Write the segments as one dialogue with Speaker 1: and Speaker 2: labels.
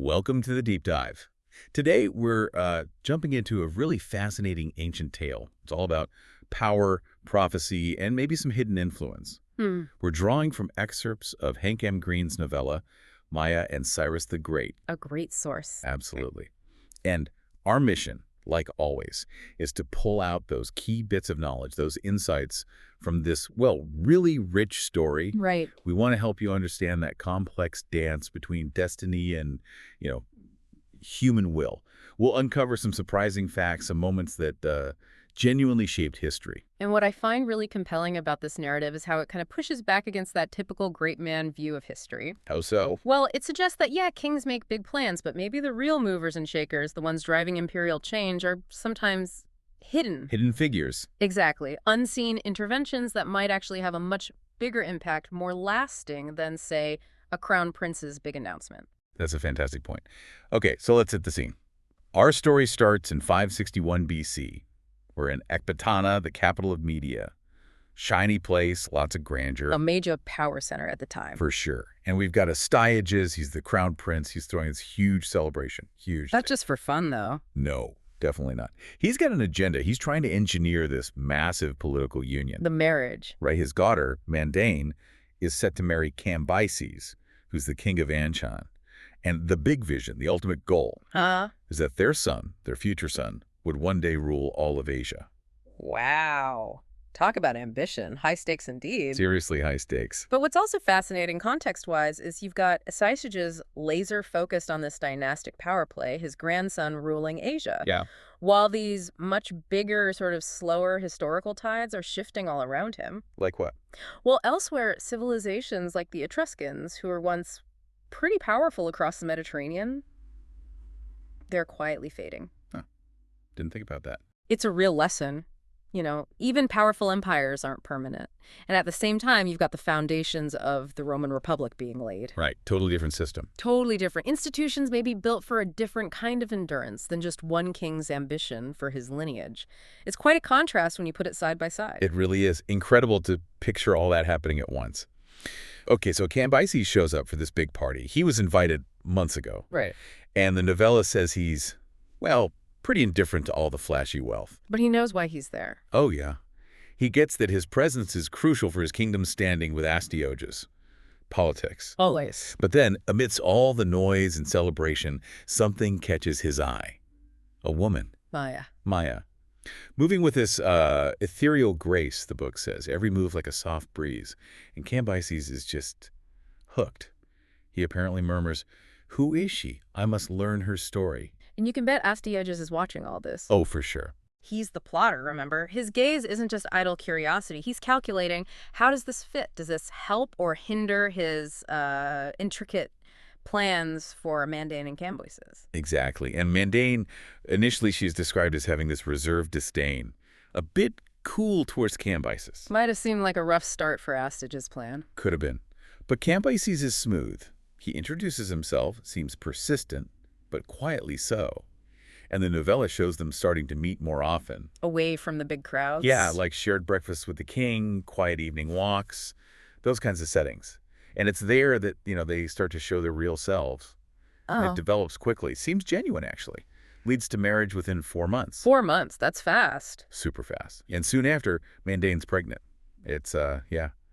Speaker 1: Welcome to the deep dive. Today we're jumping into a really fascinating ancient tale. It's all about power, prophecy, and maybe some hidden influence. We're drawing from excerpts of Hank M. Greene's novella, Maya and Cyrus the Great.
Speaker 2: A great source.
Speaker 1: Absolutely. And our mission, like always, is to pull out those key bits of knowledge, those insights from this, well, really rich story.
Speaker 2: Right.
Speaker 1: We want to help you understand that complex dance between destiny and, human will. We'll uncover some surprising facts, some moments that genuinely shaped history.
Speaker 2: And what I find really compelling about this narrative is how it kind of pushes back against that typical great man view of history.
Speaker 1: How so?
Speaker 2: Well, it suggests that, yeah, kings make big plans, but maybe the real movers and shakers, the ones driving imperial change, are sometimes hidden.
Speaker 1: Hidden figures.
Speaker 2: Exactly. Unseen interventions that might actually have a much bigger impact, more lasting than, say, a crown prince's big announcement.
Speaker 1: That's a fantastic point. Okay, so let's hit the scene. Our story starts in 561 BC. We're in Ecbatana, the capital of Media. Shiny place, lots of grandeur.
Speaker 2: A major power center at the time.
Speaker 1: For sure. And we've got Astyages. He's the crown prince. He's throwing this huge celebration. Huge.
Speaker 2: Not just for fun, though.
Speaker 1: No, definitely not. He's got an agenda. He's trying to engineer this massive political union.
Speaker 2: The marriage.
Speaker 1: Right. His daughter, Mandane, is set to marry Cambyses, who's the king of Anshan. And the big vision, the ultimate goal, is that their son, their future son, would one day rule all of Asia.
Speaker 2: Wow. Talk about ambition. High stakes indeed.
Speaker 1: Seriously high stakes.
Speaker 2: But what's also fascinating context-wise is you've got Astyages laser-focused on this dynastic power play, his grandson ruling Asia.
Speaker 1: Yeah.
Speaker 2: While these much bigger, sort of slower historical tides are shifting all around him.
Speaker 1: Like what?
Speaker 2: Well, elsewhere, civilizations like the Etruscans, who were once pretty powerful across the Mediterranean, they're quietly fading.
Speaker 1: Huh. Didn't think about that.
Speaker 2: It's a real lesson. Even powerful empires aren't permanent. And at the same time, you've got the foundations of the Roman Republic being laid.
Speaker 1: Right. Totally different system.
Speaker 2: Totally different. Institutions may be built for a different kind of endurance than just one king's ambition for his lineage. It's quite a contrast when you put it side by side.
Speaker 1: It really is. Incredible to picture all that happening at once. Okay, so Cambyses shows up for this big party. He was invited months ago.
Speaker 2: Right.
Speaker 1: And the novella says he's, well, pretty indifferent to all the flashy wealth.
Speaker 2: But he knows why he's there.
Speaker 1: Oh, yeah. He gets that his presence is crucial for his kingdom's standing with Astyages. Politics.
Speaker 2: Always.
Speaker 1: But then, amidst all the noise and celebration, something catches his eye. A woman. Maya. Moving with this ethereal grace, the book says, every move like a soft breeze. And Cambyses is just hooked. He apparently murmurs, "Who is she? I must learn her story."
Speaker 2: And you can bet Astyages is watching all this.
Speaker 1: Oh, for sure.
Speaker 2: He's the plotter, remember? His gaze isn't just idle curiosity. He's calculating, how does this fit? Does this help or hinder his intricate plans for Mandane and Cambyses?
Speaker 1: Exactly. And Mandane, initially she's described as having this reserved disdain, a bit cool towards Cambyses.
Speaker 2: Might have seemed like a rough start for Astyages' plan.
Speaker 1: Could have been. But Cambyses is smooth. He introduces himself, seems persistent, but quietly so. And the novella shows them starting to meet more often.
Speaker 2: Away from the big crowds?
Speaker 1: Yeah, like shared breakfasts with the king, quiet evening walks, those kinds of settings. And it's there that, they start to show their real selves. And it develops quickly. Seems genuine, actually. Leads to marriage within 4 months.
Speaker 2: 4 months, that's fast.
Speaker 1: Super fast. And soon after, Mandane's pregnant. It's,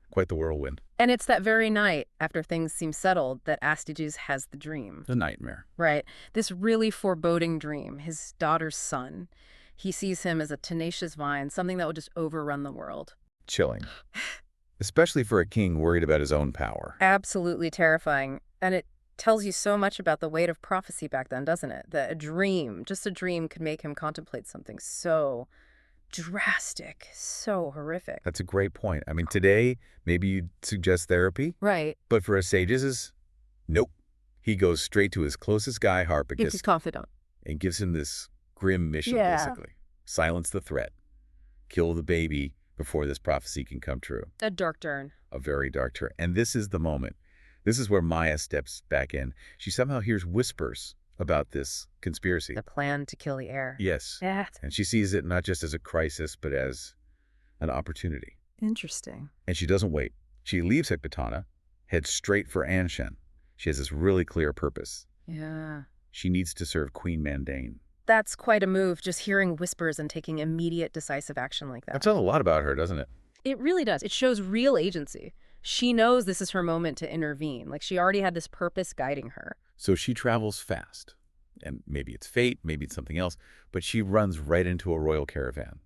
Speaker 1: quite the whirlwind.
Speaker 2: And it's that very night, after things seem settled, that Astyages has the dream.
Speaker 1: The nightmare.
Speaker 2: Right. This really foreboding dream, his daughter's son. He sees him as a tenacious vine, something that will just overrun the world.
Speaker 1: Chilling. Especially for a king worried about his own power.
Speaker 2: Absolutely terrifying. And it tells you so much about the weight of prophecy back then, doesn't it? That a dream, just a dream, could make him contemplate something so drastic, so horrific.
Speaker 1: That's a great point. I mean, today, maybe you'd suggest therapy.
Speaker 2: Right.
Speaker 1: But for Astyages, nope. He goes straight to his closest guy, Harpagus.
Speaker 2: He's confident.
Speaker 1: And gives him this grim mission, basically. Silence the threat. Kill the baby before this prophecy can come true.
Speaker 2: A dark turn.
Speaker 1: A very dark turn. And this is the moment. This is where Maya steps back in. She somehow hears whispers about this conspiracy.
Speaker 2: The plan to kill the heir.
Speaker 1: Yes. And she sees it not just as a crisis, but as an opportunity.
Speaker 2: Interesting.
Speaker 1: And she doesn't wait. She leaves Ecbatana, heads straight for Anshan. She has this really clear purpose.
Speaker 2: Yeah.
Speaker 1: She needs to serve Queen Mandane.
Speaker 2: That's quite a move, just hearing whispers and taking immediate decisive action like that.
Speaker 1: That tells a lot about her, doesn't it?
Speaker 2: It really does. It shows real agency. She knows this is her moment to intervene. Like, she already had this purpose guiding her.
Speaker 1: So she travels fast. And maybe it's fate, maybe it's something else, but she runs right into a royal caravan.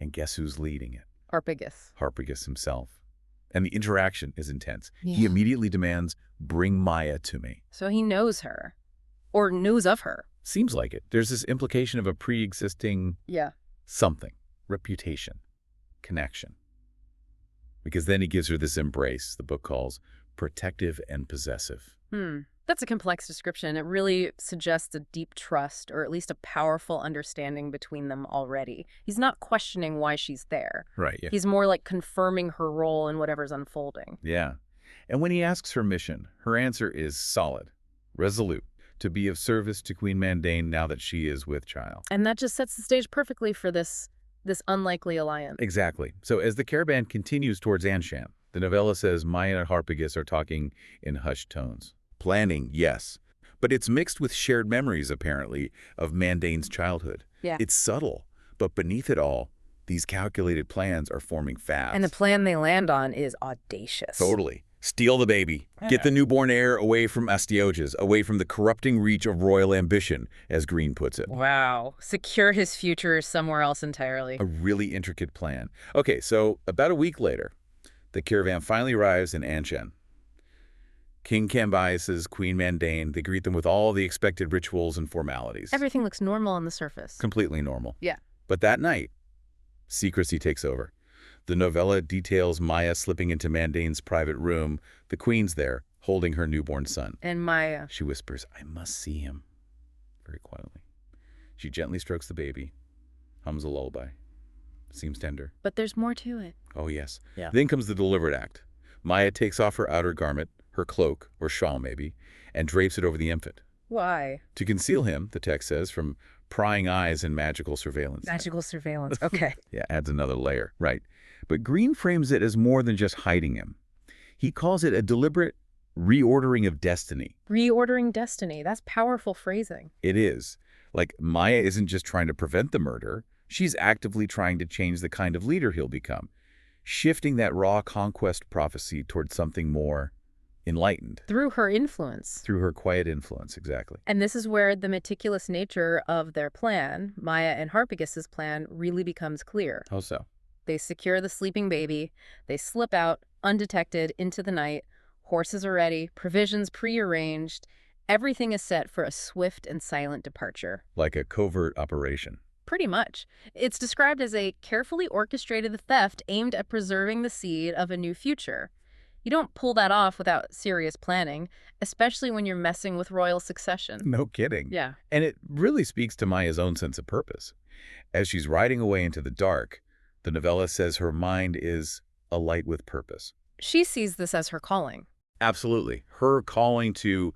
Speaker 1: And guess who's leading it?
Speaker 2: Harpagus.
Speaker 1: Harpagus himself. And the interaction is intense.
Speaker 2: Yeah.
Speaker 1: He immediately demands, "Bring Maya to me."
Speaker 2: So he knows her. Or knows of her.
Speaker 1: Seems like it. There's this implication of a pre-existing something, reputation, connection. Because then he gives her this embrace the book calls protective and possessive.
Speaker 2: That's a complex description. It really suggests a deep trust, or at least a powerful understanding between them already. He's not questioning why she's there.
Speaker 1: Right, yeah.
Speaker 2: He's more like confirming her role in whatever's unfolding.
Speaker 1: Yeah. And when he asks her mission, her answer is solid, resolute, to be of service to Queen Mandane now that she is with child.
Speaker 2: And that just sets the stage perfectly for this unlikely alliance.
Speaker 1: Exactly. So as the caravan continues towards Anshan, the novella says Maya and Harpagus are talking in hushed tones. Planning, yes. But it's mixed with shared memories, apparently, of Mandane's childhood.
Speaker 2: Yeah.
Speaker 1: It's subtle, but beneath it all, these calculated plans are forming fast.
Speaker 2: And the plan they land on is audacious.
Speaker 1: Totally. Steal the baby. Get the newborn heir away from Astyages, away from the corrupting reach of royal ambition, as Greene puts it.
Speaker 2: Wow. Secure his future somewhere else entirely.
Speaker 1: A really intricate plan. Okay, so about a week later, the caravan finally arrives in Anshan. King Cambyses, Queen Mandane, they greet them with all the expected rituals and formalities.
Speaker 2: Everything looks normal on the surface.
Speaker 1: Completely normal.
Speaker 2: Yeah.
Speaker 1: But that night, secrecy takes over. The novella details Maya slipping into Mandane's private room. The queen's there, holding her newborn son.
Speaker 2: And Maya.
Speaker 1: She whispers, "I must see him," very quietly. She gently strokes the baby, hums a lullaby. Seems tender.
Speaker 2: But there's more to it.
Speaker 1: Oh, yes.
Speaker 2: Yeah.
Speaker 1: Then comes the deliberate act. Maya takes off her outer garment, her cloak, or shawl maybe, and drapes it over the infant.
Speaker 2: Why?
Speaker 1: To conceal him, the text says, from prying eyes and magical surveillance.
Speaker 2: Magical surveillance. Okay.
Speaker 1: Yeah, adds another layer. Right. But Greene frames it as more than just hiding him. He calls it a deliberate reordering of destiny.
Speaker 2: Reordering destiny. That's powerful phrasing.
Speaker 1: It is. Like, Maya isn't just trying to prevent the murder. She's actively trying to change the kind of leader he'll become, shifting that raw conquest prophecy towards something more enlightened.
Speaker 2: Through her influence.
Speaker 1: Through her quiet influence, exactly.
Speaker 2: And this is where the meticulous nature of their plan, Maya and Harpagus's plan, really becomes clear.
Speaker 1: How so?
Speaker 2: They secure the sleeping baby. They slip out, undetected, into the night. Horses are ready, provisions prearranged. Everything is set for a swift and silent departure.
Speaker 1: Like a covert operation.
Speaker 2: Pretty much. It's described as a carefully orchestrated theft aimed at preserving the seed of a new future. You don't pull that off without serious planning, especially when you're messing with royal succession.
Speaker 1: No kidding.
Speaker 2: Yeah.
Speaker 1: And it really speaks to Maya's own sense of purpose. As she's riding away into the dark, the novella says her mind is alight with purpose.
Speaker 2: She sees this as her calling.
Speaker 1: Absolutely. Her calling to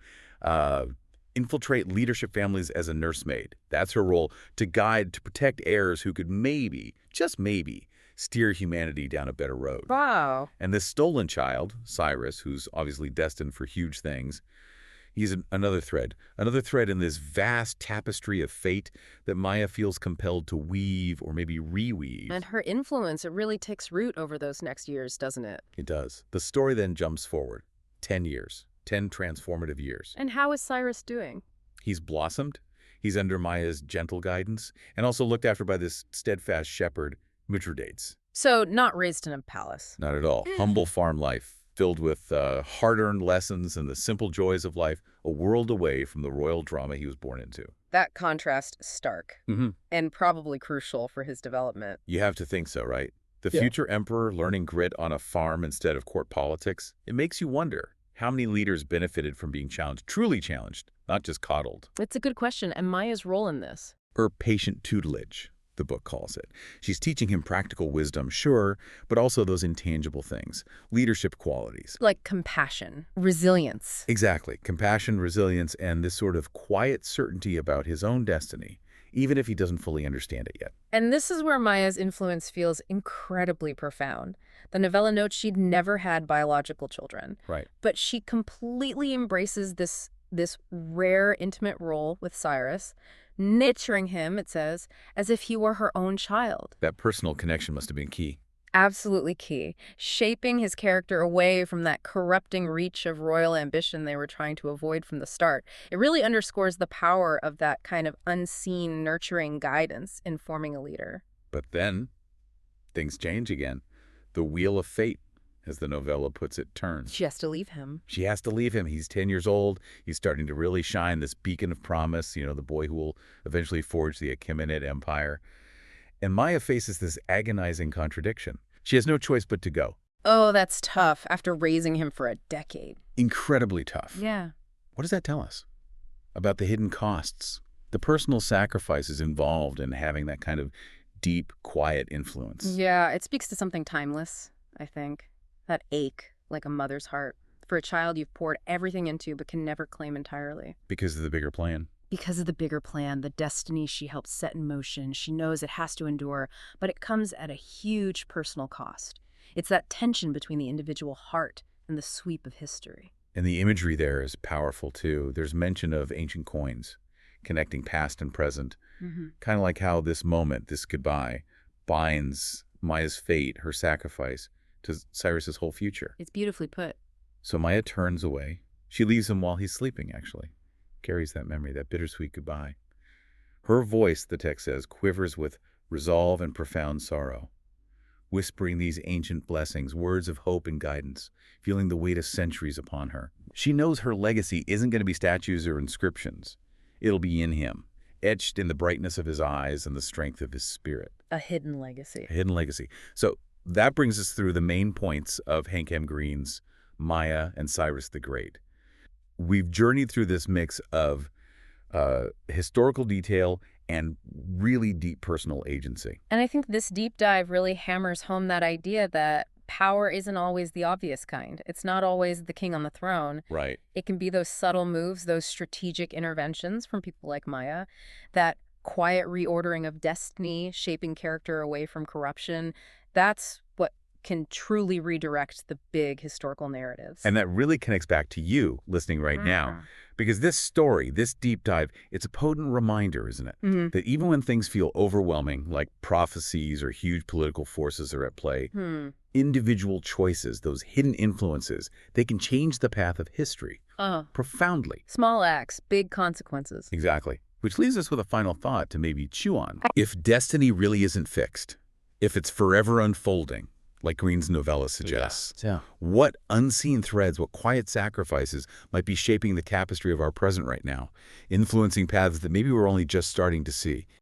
Speaker 1: infiltrate leadership families as a nursemaid. That's her role, to guide, to protect heirs who could maybe, just maybe, steer humanity down a better road.
Speaker 2: Wow.
Speaker 1: And this stolen child, Cyrus, who's obviously destined for huge things, he's another thread in this vast tapestry of fate that Maya feels compelled to weave or maybe reweave.
Speaker 2: And her influence, it really takes root over those next years, doesn't it?
Speaker 1: It does. The story then jumps forward 10 years, 10 transformative years.
Speaker 2: And how is Cyrus doing?
Speaker 1: He's blossomed. He's under Maya's gentle guidance and also looked after by this steadfast shepherd, Mithridates.
Speaker 2: So not raised in a palace.
Speaker 1: Not at all. Humble farm life, filled with hard-earned lessons and the simple joys of life, a world away from the royal drama he was born into.
Speaker 2: That contrast stark and probably crucial for his development.
Speaker 1: You have to think so, right? The future emperor learning grit on a farm instead of court politics. It makes you wonder how many leaders benefited from being challenged, truly challenged, not just coddled.
Speaker 2: It's a good question. And Maya's role in this?
Speaker 1: Her patient tutelage, the book calls it. She's teaching him practical wisdom, sure, but also those intangible things, leadership qualities.
Speaker 2: Like compassion, resilience.
Speaker 1: Exactly. Compassion, resilience, and this sort of quiet certainty about his own destiny, even if he doesn't fully understand it yet.
Speaker 2: And this is where Maya's influence feels incredibly profound. The novella notes she'd never had biological children.
Speaker 1: Right.
Speaker 2: But she completely embraces this this rare, intimate role with Cyrus, nurturing him, it says, as if he were her own child.
Speaker 1: That personal connection must have been key.
Speaker 2: Absolutely key. Shaping his character away from that corrupting reach of royal ambition they were trying to avoid from the start. It really underscores the power of that kind of unseen, nurturing guidance in forming a leader.
Speaker 1: But then, things change again. The wheel of fate, as the novella puts it, turns.
Speaker 2: She has to leave him.
Speaker 1: She has to leave him. He's 10 years old. He's starting to really shine, this beacon of promise, the boy who will eventually forge the Achaemenid Empire. And Maya faces this agonizing contradiction. She has no choice but to go.
Speaker 2: Oh, that's tough after raising him for a decade.
Speaker 1: Incredibly tough.
Speaker 2: Yeah.
Speaker 1: What does that tell us about the hidden costs, the personal sacrifices involved in having that kind of deep, quiet influence?
Speaker 2: Yeah, it speaks to something timeless, I think. That ache, like a mother's heart, for a child you've poured everything into but can never claim entirely.
Speaker 1: Because of the bigger plan.
Speaker 2: Because of the bigger plan, the destiny she helped set in motion, she knows it has to endure, but it comes at a huge personal cost. It's that tension between the individual heart and the sweep of history.
Speaker 1: And the imagery there is powerful, too. There's mention of ancient coins, connecting past and present. Kind of like how this moment, this goodbye, binds Maya's fate, her sacrifice, to Cyrus's whole future.
Speaker 2: It's beautifully put.
Speaker 1: So Maya turns away. She leaves him while he's sleeping, actually. Carries that memory, that bittersweet goodbye. Her voice, the text says, quivers with resolve and profound sorrow, whispering these ancient blessings, words of hope and guidance, feeling the weight of centuries upon her. She knows her legacy isn't going to be statues or inscriptions. It'll be in him, etched in the brightness of his eyes and the strength of his spirit.
Speaker 2: A hidden legacy.
Speaker 1: A hidden legacy. So that brings us through the main points of Hank M. Greene's Maya and Cyrus the Great. We've journeyed through this mix of historical detail and really deep personal agency.
Speaker 2: And I think this deep dive really hammers home that idea that power isn't always the obvious kind. It's not always the king on the throne.
Speaker 1: Right.
Speaker 2: It can be those subtle moves, those strategic interventions from people like Maya, that quiet reordering of destiny, shaping character away from corruption. That's what can truly redirect the big historical narratives.
Speaker 1: And that really connects back to you listening right now. Because this story, this deep dive, it's a potent reminder, isn't it? That even when things feel overwhelming, like prophecies or huge political forces are at play, individual choices, those hidden influences, they can change the path of history profoundly.
Speaker 2: Small acts, big consequences.
Speaker 1: Exactly. Which leaves us with a final thought to maybe chew on. If destiny really isn't fixed, if it's forever unfolding, like Greene's novella suggests, what unseen threads, what quiet sacrifices might be shaping the tapestry of our present right now, influencing paths that maybe we're only just starting to see?